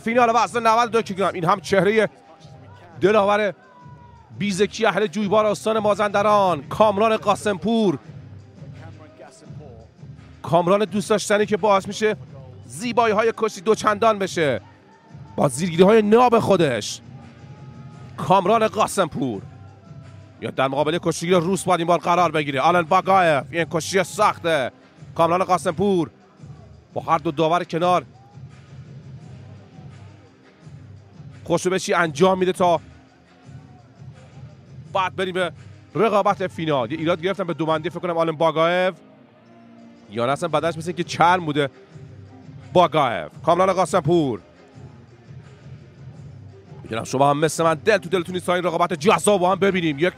فینال وزن 92 کیلوگرم. این هم چهره دلاور بیزکی اهل جویبار استان مازندران، کامران قاسمپور. کامران دوست داشتنی که باعث میشه زیبایی های کشتی دوچندان بشه با زیرگیری های ناب خودش. کامران قاسمپور یا در مقابل کشتیگیر روس باید این بار قرار بگیره. آلن باگایف. این کشتی سخته. کامران قاسمپور با هر دو داور کنار خوشوبشی انجام میده تا بعد بریم به رقابت فینال. یه ایراد گرفتم به دومندی، فکر کنم آلن باگایف یا نه اصلا بدنش مثل که چرم بوده. باگایف. کامران قاسمپور. میدونم شما هم مثل من دل تو دلتون نیست این رقابت جذاب با هم ببینیم. یک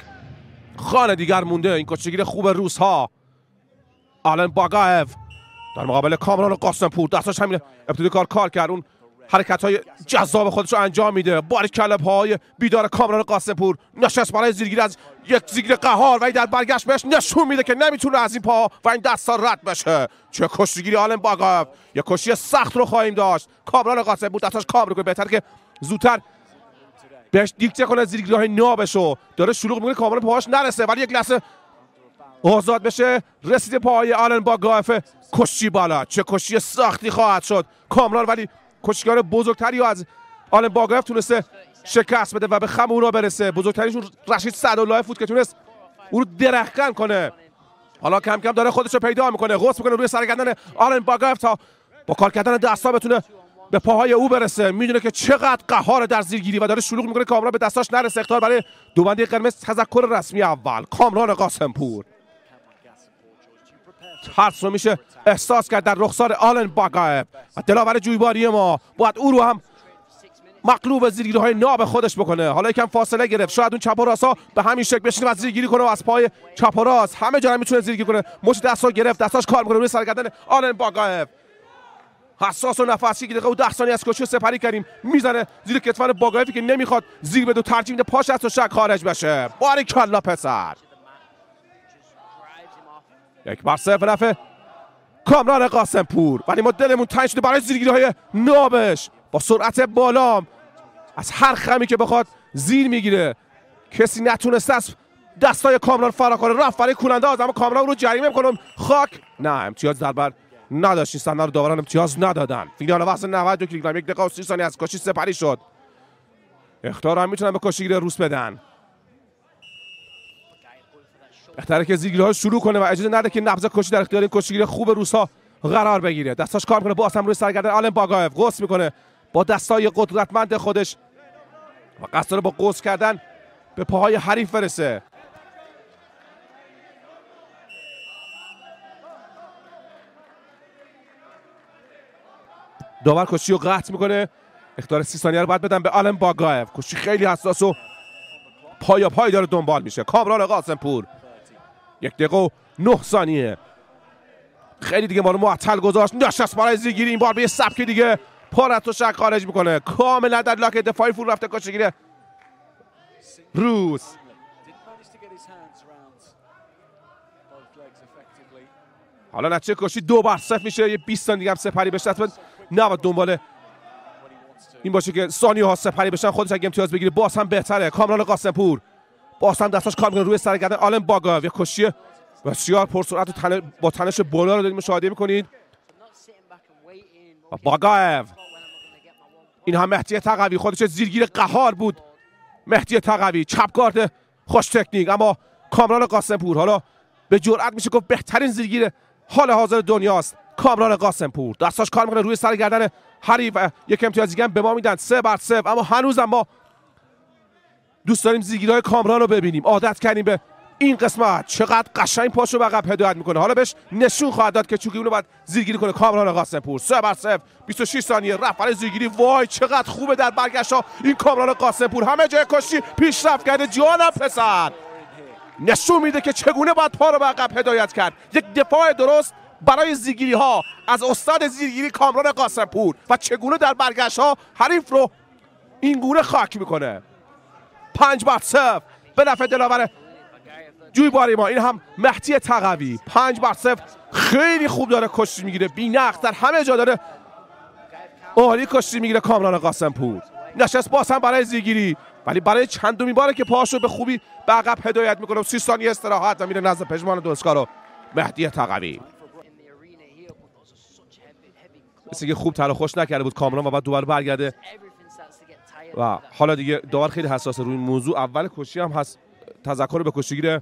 خانه دیگر مونده. این کشتیگیر خوب روس ها آلن باگایف در مقابل کامران قاسمپور. دستاش همین ابتدای کار کرد، اون حرکت های جذاب خودش رو انجام میده. باریکلا پاهای بیدار کامران قاسمپور. نشست برای زیرگیری از یک زیرگیر قهار و در برگشت بهش نشون میده که نمیتونه از این پا و این دستا رد بشه. چه کشتیگیری آلن باگایف. یک کشتی سخت رو خواهیم داشت. کامران قاسمپور دستاش کام میکنه. بهتر که زودتر بهش دیکته کنه زیرگیری های نابشو. داره شلوغ میکنه کامران پاهاش نرسه، ولی یک لحظه آزاد بشه. رسیده پاهای آلن باگایف. کشتی بالا. چه کشتی سختی خواهد شد. کامران ولی کشتیگار بزرگتری از آلن باگایف تونسته شکست بده و به خم او را برسه. بزرگتریشون رشید سعدالله بود که تونست او رو درخکن کنه. حالا کم کم داره خودش رو پیدا میکنه. غوص میکنه روی سرگردن آلن باگایف تا با کار کردن دستا بتونه به پاهای او برسه. میدونه که چقدر قهار در زیرگیری و داره شلوغ میکنه کامران به دستاش نرسه. اختار برای دوبندی قرمز. تذکر رسمی اول کامران قاسمپور. ترس رو میشه احساس کرد در رخسار آلن باگایف و دلاور جویباری ما باید او رو هم مغلوب زیرگیری های ناب خودش بکنه. حالا یکم فاصله گرفت. شاید اون چپ و راست ها به همین شکل بشینه و زیرگیری کنه و از پای چپ و راست همه جا میتونه زیرگیری کنه. مشت دست رو گرفت. دستاش کار میکنه روی سرگردن آلن باگایف. حساس و نفسی که دقیقه و 10 ثانیه از کشتی سپری کردیم. میزنه زیر کتفن باگایفی که نمیخواد زیر بده و ترجیح میده پاش از شک خارج بشه. باریکلا پسر. یک بر صفر نفع کامران قاسمپور. ولی ما دلمون تنگ شده برای زیرگیری های نابش. با سرعت بالا از هر خمی که بخواد زیر میگیره. کسی نتونسته از دستای کامران فرار کنه. رفت برای کولنداز اما کامران رو جریمه میکنم. خاک. نه امتیاز در بر نداشت. این صحنه رو داوران امتیاز ندادن. فینال وزن 92 کیلوگرم. 1 دقیقه و 30 ثانیه از کشتی سپری شد. اخطار هم میتونن به کشتیگیر روس بدن. بهتره که زیرگیری ها شروع کنه و اجازه نده که نبض کشتی در اختیار این کشتیگیر خوب روس ها قرار بگیره. دستاش کار میکنه. باز هم روی سرگردن آلن باگایف قوس میکنه با دستای قدرتمند خودش و قصد داره با قوس کردن به پاهای حریف برسه. داور کشتی رو قطع میکنه. اختیار 30 ثانیه رو باید بدن به آلن باگایف. کشتی خیلی حساس و پایا پای داره دنبال میشه. کامران قاسمپور 1 دقیقه و 9 ثانیه. خیلی دیگه ما رو معطل گذاشت. نشست برای زیرگیری. این بار به یه سبک دیگه پارت و شک خارج میکنه. کاملا در لاک دفاعی فرو رفته کشتیگیر روس. حالا نتیجه کشتی 2 بر 0 میشه. یه 20 ثانیه دیگه هم سپری بشه. نه دنبال این باشه که ثانیه ها سپری بشن خودش اگه امتیاز بگیره باز هم بهتره. کامران قاسمپور باز هم دستاش کار میکنه روی سرگردن آلن باگایف. یه کشتی بسیار پرسرعت و با تنش بالا رو دارید مشاهده میکنید. باگایف. این هم مهدی تقوی. خودش زیرگیر قهار بود. مهدی تقوی چپگارد خوش تکنیک. اما کامران قاسمپور حالا به جرئت میشه گفت بهترین زیرگیر حال حاضر دنیاست. کامران قاسمپور دستاش کار میکنه روی سرگردن حریف. یک امتیاز دیگه هم به ما میدن 3 بر 0. اما هنوزم ما دوست داریم زیرگیری‌های کامران رو ببینیم. عادت کردیم به این قسمت. چقدر قشنگ پاشو به عقب هدایت میکنه. حالا بهش نشون خواهد داد که چوکی اونو باید زیرگیری کنه. کامران قاسمپور 3 بر 0. 26 ثانیه رفت برای زیرگیری. وای چقدر خوبه در برگشت ها این کامران قاسمپور. همه جای کشتی پیشرفت کرده. جانم پسر نشون میده که چگونه باید پا رو به عقب هدایت کرد. یک دفاع درست برای زیرگیری ها از استاد زیرگیری کامران قاسمپور و چگونه در برگشت ها حریف رو این گونه خاک میکنه. 5 بر 0 به نفع دلاور جویباری ما. این هم مهدی تقوی. 5 بر 0 خیلی خوب داره کشتی میگیره. بی‌نقص در همه جا داره عالی کشتی میگیره کامران قاسمپور. نشست باز هم برای زیرگیری، ولی برای چندمین باره که پاشو به خوبی به عقب هدایت میکنه. 30 ثانیه استراحت و میره نزد پژمان دوسکار و مهدی تقوی. مثل که خوب تر خوش نکرده بود کامران و بعد دوباره برگرده و حالا دیگه داور خیلی حساسه روی این موضوع. اول کشتی هم هست تذکر به کشتیگیر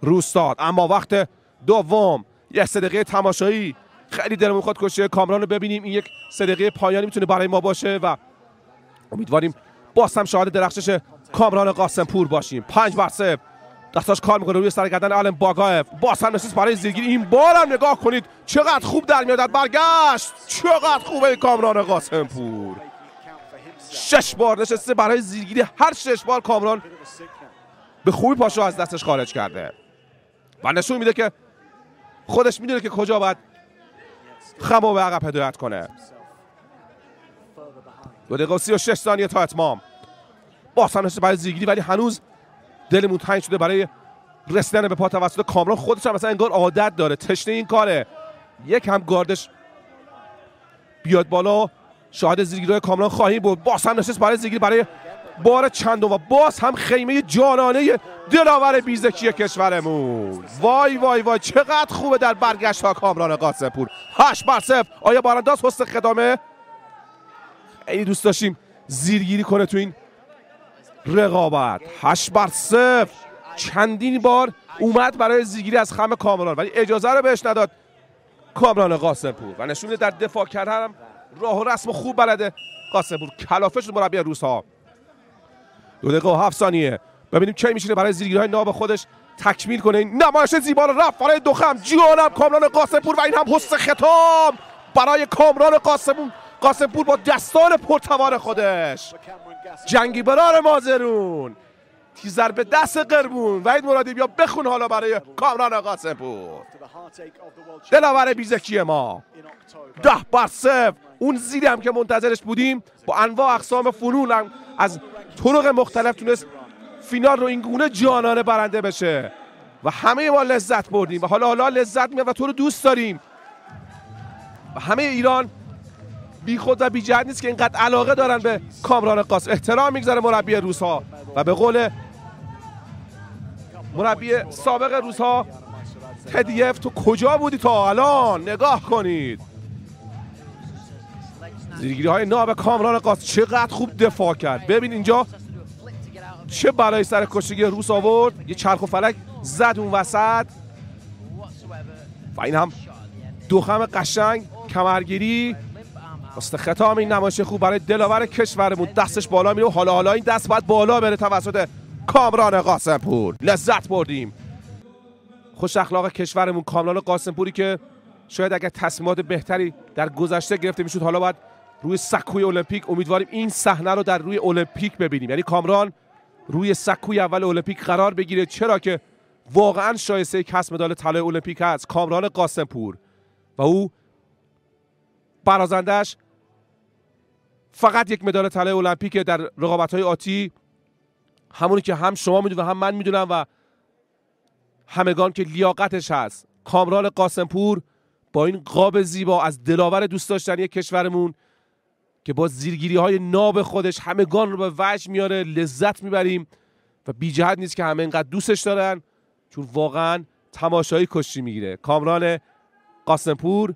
روس داد، اما وقت دوم 1 دقیقه تماشایی. خیلی دلمون میخواد کشتی کامران رو ببینیم. این یک 3 دقیقه پایانی میتونه برای ما باشه و امیدواریم باز هم شاهد درخشش کامران قاسمپور باشیم. 5 بر 0 دستاش کار میکنه روی سر گردن آلن باگایف. باز هم نشست برای زیرگیری. این بار هم نگاه کنید چقدر خوب در میاد، برگشت. چقدر خوبه کامران قاسمپور. 6 بار نشسته برای زیرگیری، هر 6 بار کامران به خوبی پاشو از دستش خارج کرده و نشون میده که خودش میدونه که کجا باید خمو به عقب هدایت کنه. 2 دقیقه و 36 ثانیه تا اتمام. باز هم نشسته برای زیرگیری، ولی هنوز دلمون تنگ شده برای رسیدن به پا توسط کامران. خودش هم مثلا انگار عادت داره، تشنه این کاره. یک هم گاردش بیاد بالا، شاهد زیرگیری کامران خواهیم بود. باز هم نشست برای زیرگیری برای بار چندم و باز هم خیمه جانانه دلاور بیزکی کشورمون. وای وای وای چقدر خوبه در برگشت ها کامران قاسمپور. 8 بر 0. آیا بارانداز حسن خدامه؟ خیلی دوست داشتیم زیرگیری کنه تو این رقابت. 8 بر 0 چندین بار اومد برای زیرگیری از خم کامران، ولی اجازه رو بهش نداد کامران قاسمپور و نشونه در دفاع کردن راه و رسم خوب بلده قاسمپور. کلافه شد مربی روس‌ها. 2 دقیقه و 7 ثانیه. ببینیم کی میشینه برای زیرگیری‌های ناب خودش تکمیل کنه این نمایش زیبا رو. رفت برای دخم جانم کامران قاسمپور و این هم حسن ختام برای کامران قاسمپور با دستان پرتوان خودش. جنگی برار مازرون، تیزر به دست قربون. وحید مرادی بیا بخون حالا برای کامران قاسمپور، دلاور بیزکی ما. 10 بر 0. اون زیری هم که منتظرش بودیم با انواع اقسام فنون از طرق مختلف تونست فینال رو این گونه جانانه برنده بشه و همه ما لذت بردیم و حالا لذت میاد و تو رو دوست داریم و همه ایران بی خود و بی جهت نیست که اینقدر علاقه دارن به کامران قاسم. احترام میگذاره مربی روس‌ها و به قول مربی سابق روس‌ها تدیف تو کجا بودی تا الان؟ نگاه کنید زیرگیری های ناب کامران قاسم چقدر خوب دفاع کرد. ببین اینجا چه برای سر کشتیگیر روس آورد، یه چرخ و فلک زد اون وسط و این هم دخم قشنگ کمرگیری. واسه ختام این نمایش خوب برای دلاور کشورمون. دستش بالا میره و حالا این دست باید بالا بره توسط کامران قاسمپور. لذت بردیم. خوش اخلاق کشورمون کامران قاسمپوری که شاید اگر تصمیمات بهتری در گذشته گرفته میشد حالا باید روی سکوی المپیک. امیدواریم این صحنه رو در روی المپیک ببینیم، یعنی کامران روی سکوی اول المپیک قرار بگیره، چرا که واقعا شایسته کسب مدال طلای المپیک است کامران قاسمپور و او برازندش فقط یک مدال طلای المپیک در رقابت‌های آتی، همونی که هم شما میدونید و هم من میدونم و همگان که لیاقتش هست. کامران قاسمپور با این قاب زیبا از دلاور دوست داشتنی کشورمون که با زیرگیری‌های ناب خودش همگان رو به وجه میاره، لذت میبریم و بی جهت نیست که همه اینقدر دوستش دارن، چون واقعا تماشایی کشتی میگیره. کامران قاسمپور